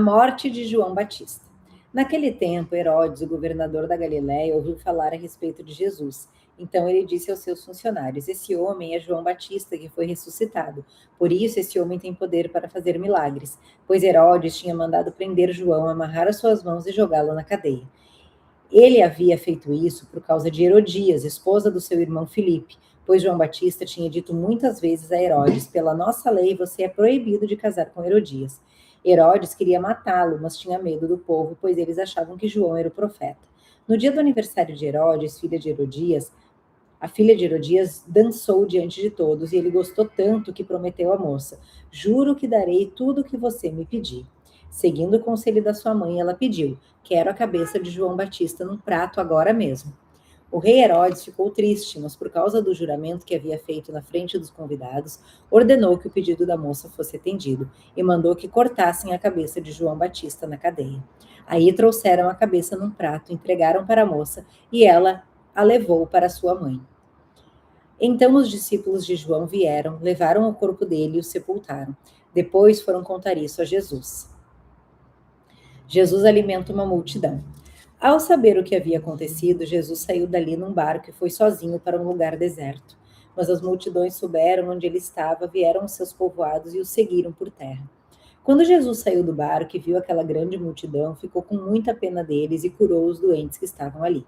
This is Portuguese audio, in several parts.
Morte de João Batista. Naquele tempo, Herodes, o governador da Galiléia, ouviu falar a respeito de Jesus. Então ele disse aos seus funcionários: esse homem é João Batista, que foi ressuscitado. Por isso esse homem tem poder para fazer milagres, pois Herodes tinha mandado prender João, amarrar as suas mãos e jogá-lo na cadeia. Ele havia feito isso por causa de Herodias, esposa do seu irmão Filipe, pois João Batista tinha dito muitas vezes a Herodes: pela nossa lei você é proibido de casar com Herodias. Herodes queria matá-lo, mas tinha medo do povo, pois eles achavam que João era o profeta. No dia do aniversário de Herodes, a filha de Herodias dançou diante de todos, e ele gostou tanto que prometeu à moça: juro que darei tudo o que você me pedir. Seguindo o conselho da sua mãe, ela pediu: quero a cabeça de João Batista num prato agora mesmo. O rei Herodes ficou triste, mas por causa do juramento que havia feito na frente dos convidados, ordenou que o pedido da moça fosse atendido e mandou que cortassem a cabeça de João Batista na cadeia. Aí trouxeram a cabeça num prato, entregaram para a moça e ela a levou para sua mãe. Então os discípulos de João vieram, levaram o corpo dele e o sepultaram. Depois foram contar isso a Jesus. Jesus alimenta uma multidão. Ao saber o que havia acontecido, Jesus saiu dali num barco e foi sozinho para um lugar deserto. Mas as multidões souberam onde ele estava, vieram aos seus povoados e o seguiram por terra. Quando Jesus saiu do barco e viu aquela grande multidão, ficou com muita pena deles e curou os doentes que estavam ali.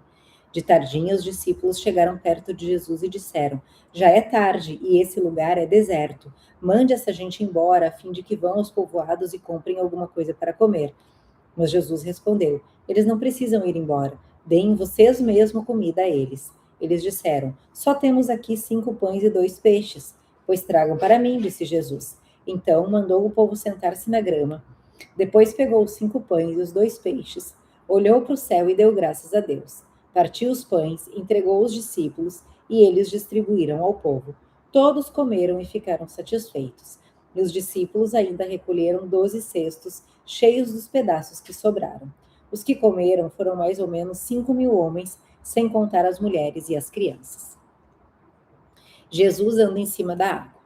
De tardinha, os discípulos chegaram perto de Jesus e disseram: já é tarde e esse lugar é deserto. Mande essa gente embora, a fim de que vão aos povoados e comprem alguma coisa para comer. Mas Jesus respondeu: eles não precisam ir embora. Deem vocês mesmo comida a eles. Eles disseram: só temos aqui 5 pães e 2 peixes. Pois tragam para mim, disse Jesus. Então mandou o povo sentar-se na grama. Depois pegou os 5 pães e os 2 peixes, olhou para o céu e deu graças a Deus. Partiu os pães, entregou aos discípulos e eles distribuíram ao povo. Todos comeram e ficaram satisfeitos. E os discípulos ainda recolheram 12 cestos cheios dos pedaços que sobraram. Os que comeram foram mais ou menos 5.000 homens, sem contar as mulheres e as crianças. Jesus anda em cima da água.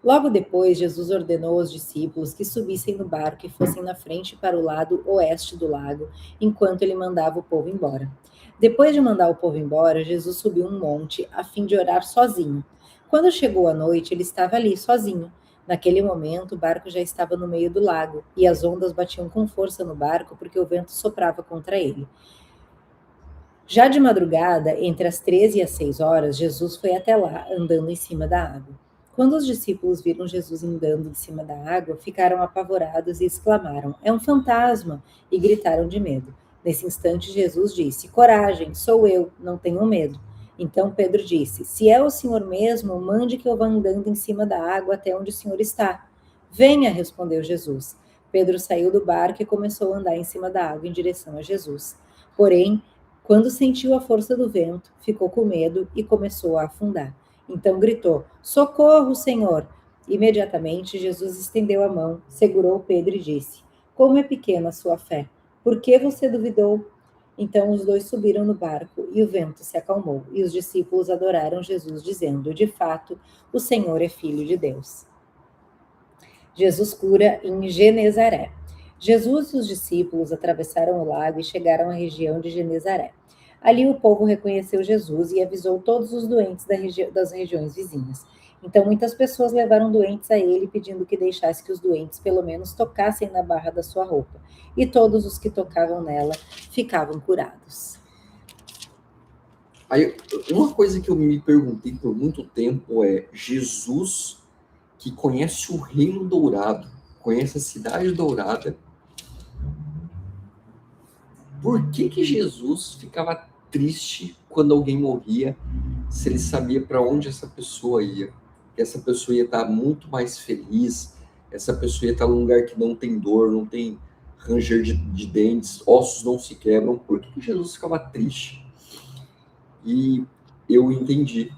Logo depois, Jesus ordenou aos discípulos que subissem no barco e fossem na frente para o lado oeste do lago, enquanto ele mandava o povo embora. Depois de mandar o povo embora, Jesus subiu um monte a fim de orar sozinho. Quando chegou a noite, ele estava ali sozinho. Naquele momento, o barco já estava no meio do lago, e as ondas batiam com força no barco porque o vento soprava contra ele. Já de madrugada, entre as 13 e as 6 horas, Jesus foi até lá, andando em cima da água. Quando os discípulos viram Jesus andando em cima da água, ficaram apavorados e exclamaram: é um fantasma! E gritaram de medo. Nesse instante, Jesus disse: coragem, sou eu, não tenham medo. Então Pedro disse: se é o Senhor mesmo, mande que eu vá andando em cima da água até onde o Senhor está. Venha, respondeu Jesus. Pedro saiu do barco e começou a andar em cima da água em direção a Jesus. Porém, quando sentiu a força do vento, ficou com medo e começou a afundar. Então gritou: socorro, Senhor! Imediatamente Jesus estendeu a mão, segurou Pedro e disse: como é pequena a sua fé! Por que você duvidou? Então os dois subiram no barco e o vento se acalmou, e os discípulos adoraram Jesus, dizendo: de fato, o Senhor é Filho de Deus. Jesus cura em Genezaré. Jesus e os discípulos atravessaram o lago e chegaram à região de Genezaré. Ali o povo reconheceu Jesus e avisou todos os doentes das regiões vizinhas. Então muitas pessoas levaram doentes a ele, pedindo que deixasse que os doentes pelo menos tocassem na barra da sua roupa. E todos os que tocavam nela ficavam curados. Aí, uma coisa que eu me perguntei por muito tempo é: Jesus, que conhece o Reino Dourado, conhece a Cidade Dourada, por que Jesus ficava triste quando alguém morria, se ele sabia para onde essa pessoa ia? Que essa pessoa ia estar muito mais feliz, essa pessoa ia estar num lugar que não tem dor, não tem ranger de dentes, ossos não se quebram. Por que Jesus ficava triste? E eu entendi.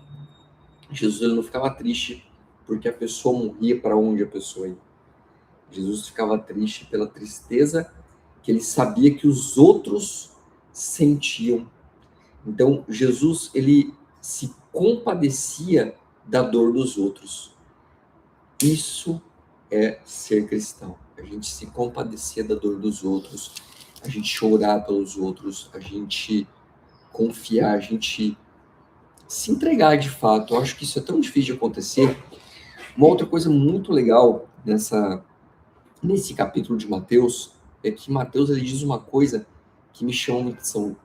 Jesus ele não ficava triste porque a pessoa morria para onde a pessoa ia. Jesus ficava triste pela tristeza que ele sabia que os outros sentiam. Então, Jesus, ele se compadecia da dor dos outros. Isso é ser cristão. a gente se compadecer da dor dos outros, a gente chorar pelos outros, a gente confiar, a gente se entregar de fato. Eu acho que isso é tão difícil de acontecer. Uma outra coisa muito legal nesse capítulo de Mateus é que Mateus ele diz uma coisa que me chama a atenção.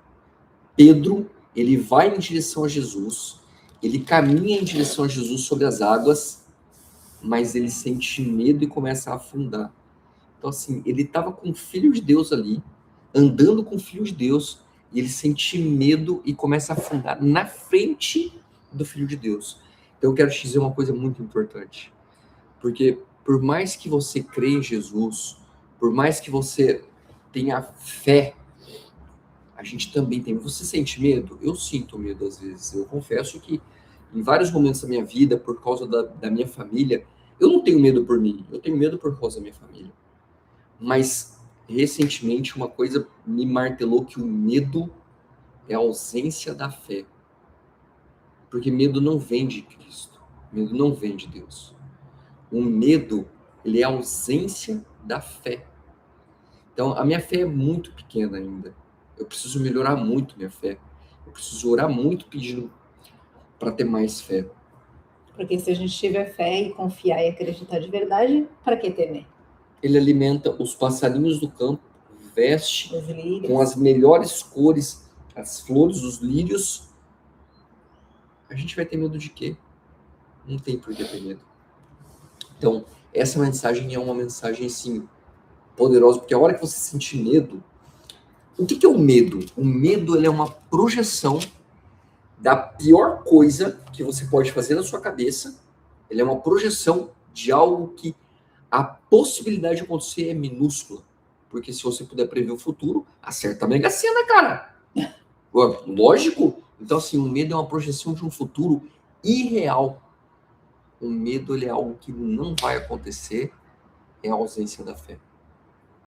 Pedro, ele vai em direção a Jesus, ele caminha em direção a Jesus sobre as águas, mas ele sente medo e começa a afundar. Então, assim, ele estava com o Filho de Deus ali, andando com o Filho de Deus, e ele sente medo e começa a afundar na frente do Filho de Deus. Então, eu quero te dizer uma coisa muito importante. Porque, por mais que você crê em Jesus, por mais que você tenha fé, a gente também tem. Você sente medo? Eu sinto medo às vezes. Eu confesso que em vários momentos da minha vida, por causa da minha família, eu não tenho medo por mim, eu tenho medo por causa da minha família. Mas, recentemente, uma coisa me martelou que o medo é a ausência da fé. Porque medo não vem de Cristo. Medo não vem de Deus. O medo, ele é a ausência da fé. Então, a minha fé é muito pequena ainda. Eu preciso melhorar muito minha fé. Eu preciso orar muito pedindo para ter mais fé. Porque se a gente tiver fé e confiar e acreditar de verdade, para que temer? Ele alimenta os passarinhos do campo, veste Os lírios. com as melhores cores, as flores, os lírios. A gente vai ter medo de quê? Não tem por que ter medo. Então, essa mensagem é uma mensagem, assim, poderosa, porque a hora que você sentir medo, o que é o medo? O medo, ele é uma projeção da pior coisa que você pode fazer na sua cabeça. Ele é uma projeção de algo que a possibilidade de acontecer é minúscula. Porque se você puder prever o futuro, acerta a Mega Sena, cara. Lógico. Então, assim, o medo é uma projeção de um futuro irreal. O medo, ele é algo que não vai acontecer, é a ausência da fé.